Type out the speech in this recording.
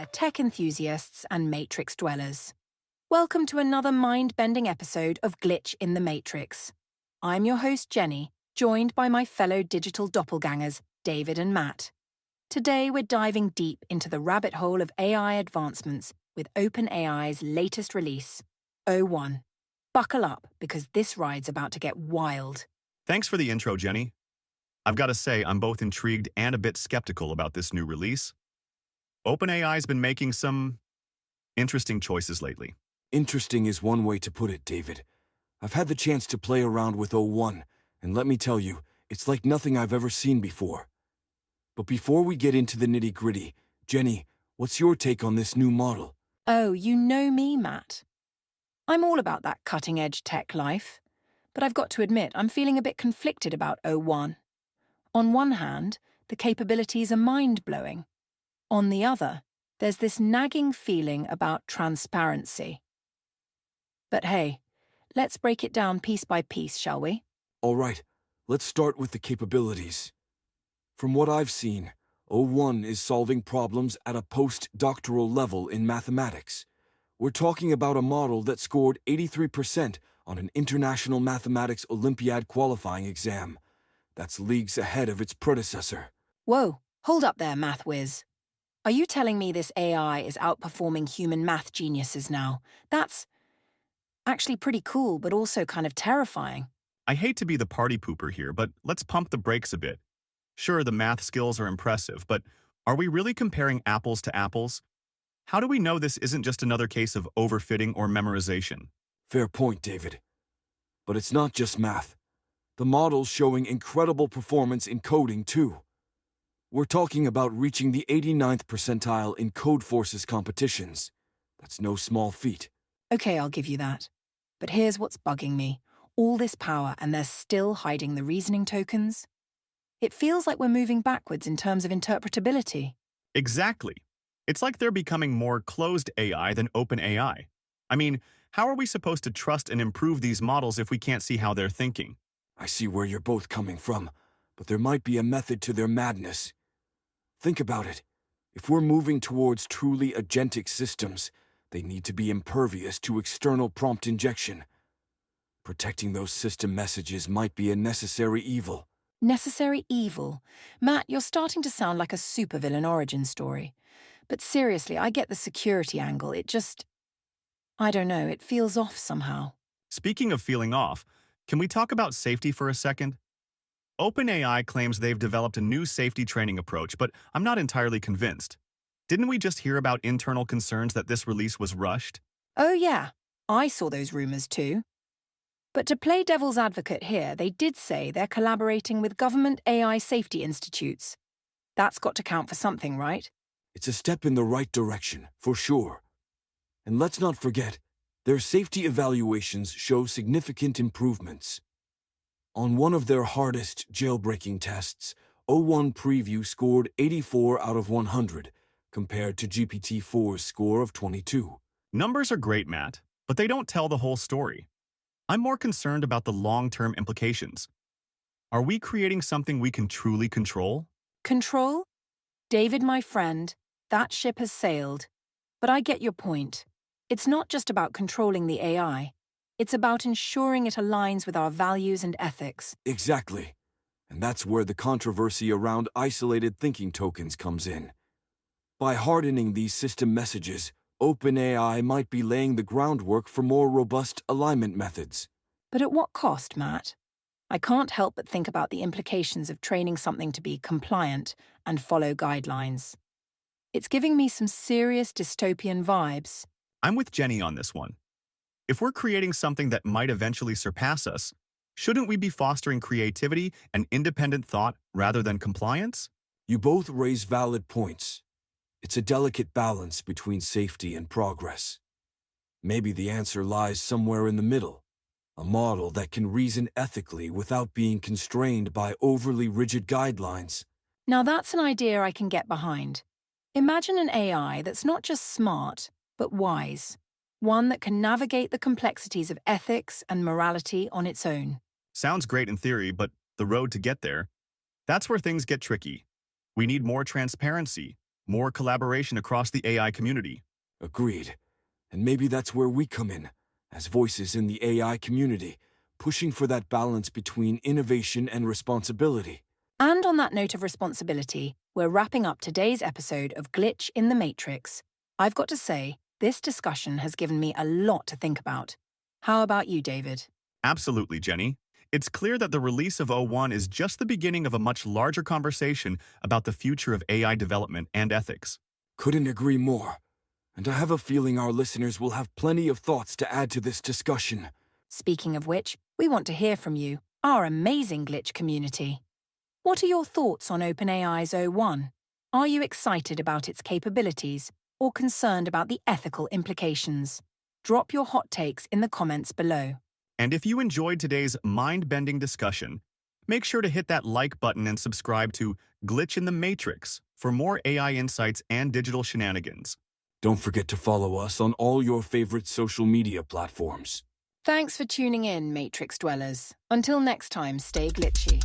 there, tech enthusiasts and Matrix dwellers. Welcome to another mind-bending episode of Glitch in the Matrix. I'm your host, Jenny, joined by my fellow digital doppelgangers, David and Matt. Today, we're diving deep into the rabbit hole of AI advancements with OpenAI's latest release, o1. Buckle up, because this ride's about to get wild. Thanks for the intro, Jenny. I've got to say, I'm both intrigued and a bit skeptical about this new release. OpenAI's been making some interesting choices lately. Interesting is one way to put it, David. I've had the chance to play around with o1, and let me tell you, it's like nothing I've ever seen before. But before we get into the nitty-gritty, Jenny, what's your take on this new model? Oh, you know me, Matt. I'm all about that cutting-edge tech life. But I've got to admit, I'm feeling a bit conflicted about o1. On one hand, the capabilities are mind-blowing. On the other, there's this nagging feeling about transparency. But hey, let's break it down piece by piece, shall we? All right, let's start with the capabilities. From what I've seen, o1 is solving problems at a postdoctoral level in mathematics. We're talking about a model that scored 83% on an International Mathematics Olympiad qualifying exam. That's leagues ahead of its predecessor. Whoa, hold up there, math whiz. Are you telling me this AI is outperforming human math geniuses now? That's actually pretty cool, but also kind of terrifying. I hate to be the party pooper here, but let's pump the brakes a bit. Sure, the math skills are impressive, but are we really comparing apples to apples? How do we know this isn't just another case of overfitting or memorization? Fair point, David. But it's not just math. The model's showing incredible performance in coding, too. We're talking about reaching the 89th percentile in Codeforce's competitions. That's no small feat. Okay, I'll give you that. But here's what's bugging me. All this power and they're still hiding the reasoning tokens? It feels like we're moving backwards in terms of interpretability. Exactly. It's like they're becoming more closed AI than open AI. I mean, how are we supposed to trust and improve these models if we can't see how they're thinking? I see where you're both coming from, but there might be a method to their madness. Think about it. If we're moving towards truly agentic systems, they need to be impervious to external prompt injection. Protecting those system messages might be a necessary evil. Necessary evil? Matt, you're starting to sound like a supervillain origin story. But seriously, I get the security angle. I don't know, it feels off somehow. Speaking of feeling off, can we talk about safety for a second? OpenAI claims they've developed a new safety training approach, but I'm not entirely convinced. Didn't we just hear about internal concerns that this release was rushed? Oh yeah, I saw those rumors too. But to play devil's advocate here, they did say they're collaborating with government AI safety institutes. That's got to count for something, right? It's a step in the right direction, for sure. And let's not forget, their safety evaluations show significant improvements. On one of their hardest jailbreaking tests, o1 Preview scored 84 out of 100, compared to GPT-4's score of 22. Numbers are great, Matt, but they don't tell the whole story. I'm more concerned about the long-term implications. Are we creating something we can truly control? Control? David, my friend, that ship has sailed. But I get your point. It's not just about controlling the AI. It's about ensuring it aligns with our values and ethics. Exactly. And that's where the controversy around isolated thinking tokens comes in. By hardening these system messages, OpenAI might be laying the groundwork for more robust alignment methods. But at what cost, Matt? I can't help but think about the implications of training something to be compliant and follow guidelines. It's giving me some serious dystopian vibes. I'm with Jenny on this one. If we're creating something that might eventually surpass us, shouldn't we be fostering creativity and independent thought rather than compliance? You both raise valid points. It's a delicate balance between safety and progress. Maybe the answer lies somewhere in the middle, a model that can reason ethically without being constrained by overly rigid guidelines. Now that's an idea I can get behind. Imagine an AI that's not just smart, but wise. One that can navigate the complexities of ethics and morality on its own. Sounds great in theory, but the road to get there, that's where things get tricky. We need more transparency, more collaboration across the AI community. Agreed. And maybe that's where we come in, as voices in the AI community, pushing for that balance between innovation and responsibility. And on that note of responsibility, we're wrapping up today's episode of Glitch in the Matrix. I've got to say, this discussion has given me a lot to think about. How about you, David? Absolutely, Jenny. It's clear that the release of O1 is just the beginning of a much larger conversation about the future of AI development and ethics. Couldn't agree more. And I have a feeling our listeners will have plenty of thoughts to add to this discussion. Speaking of which, we want to hear from you, our amazing Glitch community. What are your thoughts on OpenAI's O1? Are you excited about its capabilities or concerned about the ethical implications? Drop your hot takes in the comments below. And if you enjoyed today's mind-bending discussion, make sure to hit that like button and subscribe to Glitch in the Matrix for more AI insights and digital shenanigans. Don't forget to follow us on all your favorite social media platforms. Thanks for tuning in, Matrix Dwellers. Until next time, stay glitchy.